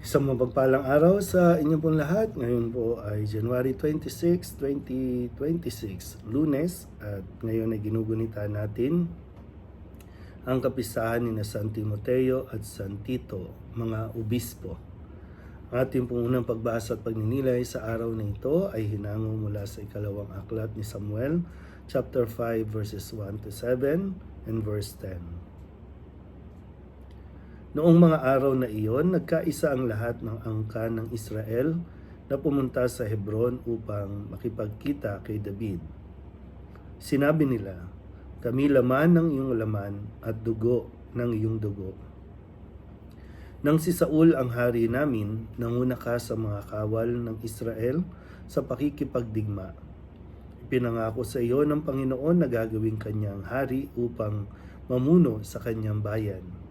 Isang mapagpalang araw sa inyo pong lahat. Ngayon po ay January 26, 2026, Lunes. At ngayon ay ginugunita natin ang kapistahan ni na San Timoteo at San Tito, mga obispo. Ang ating pong unang pagbasa at pagninilay sa araw na ito ay hinango mula sa ikalawang aklat ni Samuel, chapter 5, verses 1 to 7 and verse 10. Noong mga araw na iyon, nagkaisa ang lahat ng angkan ng Israel na pumunta sa Hebron upang makipagkita kay David. Sinabi nila, "Kami laman ng iyong laman at dugo ng iyong dugo. Nang si Saul ang hari namin, nanguna ka sa mga kawal ng Israel sa pakikipagdigma. Ipinangako sa iyo ng Panginoon na gagawing kanyang hari upang mamuno sa kanyang bayan.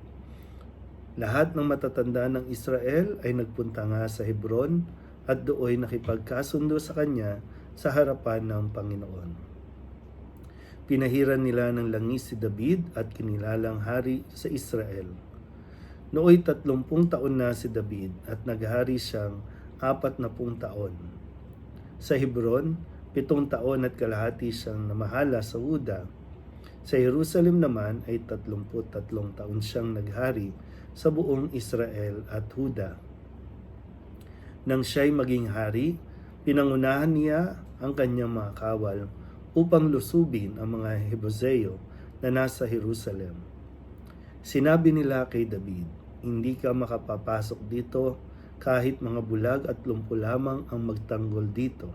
Lahat ng matatanda ng Israel ay nagpunta nga sa Hebron at dooy nakipagkasundo sa kanya sa harapan ng Panginoon. Pinahiran nila ng langis si David at kinilalang hari sa Israel. Nooy 30 taon na si David at naghari siyang 40 taon. Sa Hebron, 7 taon at kalahati siyang namahala sa Huda. Sa Jerusalem naman ay 33 taon siyang naghari sa buong Israel at Huda. Nang siya'y maging hari, pinangunahan niya ang kanyang mga kawal upang lusubin ang mga Hebuseo na nasa Jerusalem. Sinabi nila kay David, "Hindi ka makapapasok dito kahit mga bulag at lumpo lamang ang magtanggol dito."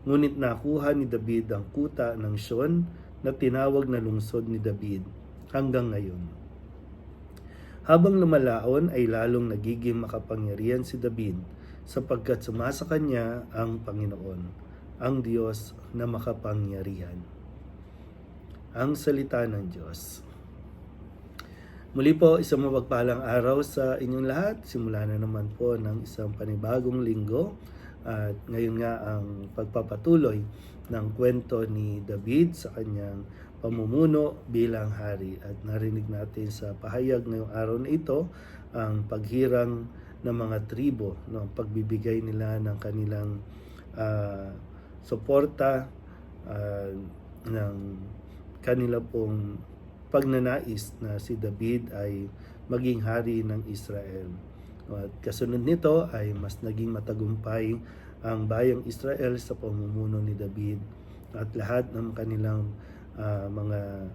Ngunit nakuha ni David ang kuta ng Sion na tinawag na lungsod ni David hanggang ngayon. Habang lumalaon ay lalong nagiging makapangyarihan si David sapagkat sumasa kanya ang Panginoon, ang Diyos na makapangyarihan. Ang salita ng Diyos. Muli po, isang mapagpalang araw sa inyong lahat. Simula na naman po ng isang panibagong linggo. At ngayon nga ang pagpapatuloy ng kwento ni David sa kanyang pamumuno bilang hari. At narinig natin sa pahayag ngayong araw na ito ang paghirang ng mga tribo, no? Pagbibigay nila ng kanilang suporta ng kanila pong pagnanais na si David ay maging hari ng Israel. At kasunod nito ay mas naging matagumpay ang bayang Israel sa pamumuno ni David at lahat ng kanilang mga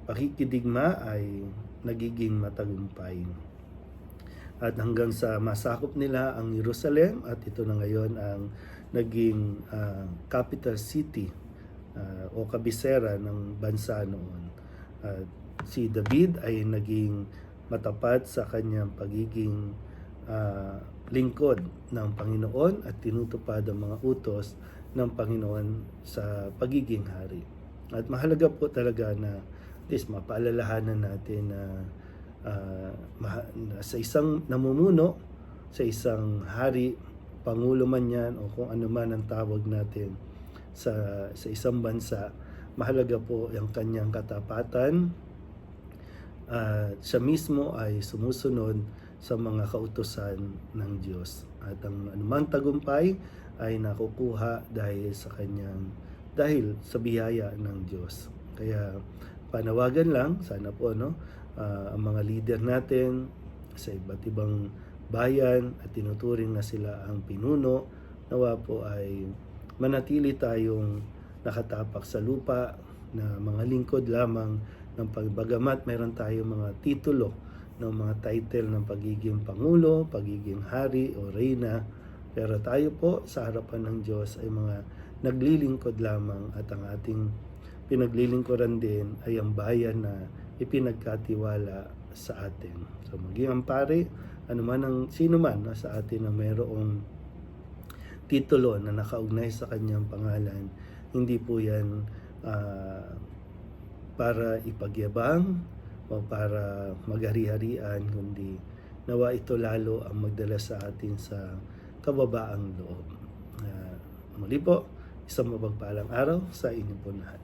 pakikidigma ay nagiging matagumpay. At hanggang sa masakop nila ang Jerusalem at ito na ngayon ang naging capital city o kabisera ng bansa noon. At si David ay naging matapat sa kanyang pagiging lingkod ng Panginoon at tinutupad ang mga utos ng Panginoon sa pagiging hari. At mahalaga po talaga na at least mapaalalahanan natin na sa isang namumuno, sa isang hari, pangulo man yan o kung ano man ang tawag natin sa isang bansa, mahalaga po ang kanyang katapatan at siya mismo ay sumusunod sa mga kautusan ng Diyos. At ang anumang tagumpay ay nakukuha dahil sa biyaya ng Diyos. Kaya panawagan lang, sana po ang mga leader natin sa iba't ibang bayan at tinuturing na sila ang pinuno, nawa po ay manatili tayong nakatapak sa lupa na mga lingkod lamang ng pagbagamat mayroon tayong mga titulo ng mga title ng pagiging pangulo, pagiging hari o reyna, pero tayo po sa harapan ng Diyos ay mga naglilingkod lamang at ang ating pinaglilingkuran din ay ang bayan na ipinagkatiwala sa atin. So maging ampare, sino man sa atin na mayroong titulo na nakaugnay sa kanyang pangalan, hindi po yan para ipagyabang o para maghari-harian, kundi nawa ito lalo ang magdala sa atin sa kababaang loob. Muli po, isang mapagpalang araw sa inyo po lahat.